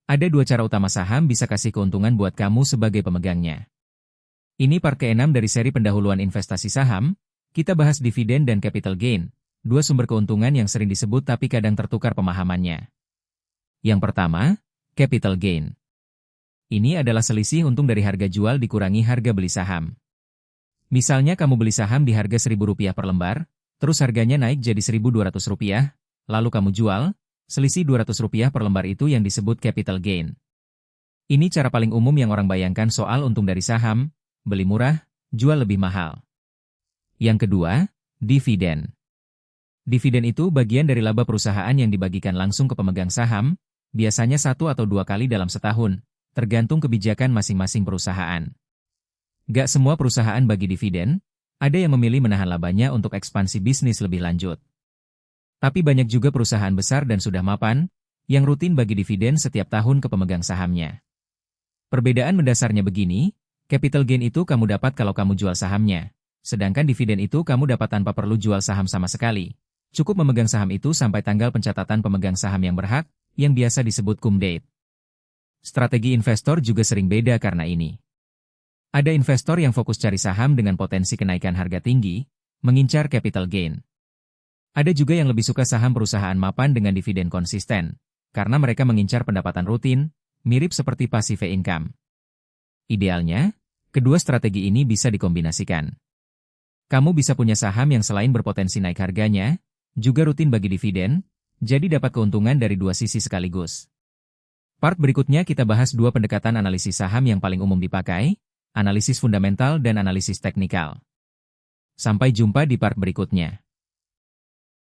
Ada dua cara utama saham bisa kasih keuntungan buat kamu sebagai pemegangnya. Ini part ke-6 dari seri pendahuluan investasi saham. Kita bahas dividen dan capital gain, dua sumber keuntungan yang sering disebut tapi kadang tertukar pemahamannya. Yang pertama, capital gain. Ini adalah selisih untung dari harga jual dikurangi harga beli saham. Misalnya kamu beli saham di harga Rp1.000 per lembar, terus harganya naik jadi Rp1.200, lalu kamu jual, selisih Rp200 per lembar itu yang disebut capital gain. Ini cara paling umum yang orang bayangkan soal untung dari saham, beli murah, jual lebih mahal. Yang kedua, dividen. Dividen itu bagian dari laba perusahaan yang dibagikan langsung ke pemegang saham, biasanya 1 atau 2 kali dalam setahun, tergantung kebijakan masing-masing perusahaan. Gak semua perusahaan bagi dividen, ada yang memilih menahan labanya untuk ekspansi bisnis lebih lanjut. Tapi banyak juga perusahaan besar dan sudah mapan, yang rutin bagi dividen setiap tahun ke pemegang sahamnya. Perbedaan mendasarnya begini, capital gain itu kamu dapat kalau kamu jual sahamnya, sedangkan dividen itu kamu dapat tanpa perlu jual saham sama sekali. Cukup memegang saham itu sampai tanggal pencatatan pemegang saham yang berhak, yang biasa disebut cum date. Strategi investor juga sering beda karena ini. Ada investor yang fokus cari saham dengan potensi kenaikan harga tinggi, mengincar capital gain. Ada juga yang lebih suka saham perusahaan mapan dengan dividen konsisten, karena mereka mengincar pendapatan rutin, mirip seperti passive income. Idealnya, kedua strategi ini bisa dikombinasikan. Kamu bisa punya saham yang selain berpotensi naik harganya, juga rutin bagi dividen, jadi dapat keuntungan dari dua sisi sekaligus. Part berikutnya kita bahas dua pendekatan analisis saham yang paling umum dipakai, analisis fundamental dan analisis teknikal. Sampai jumpa di part berikutnya.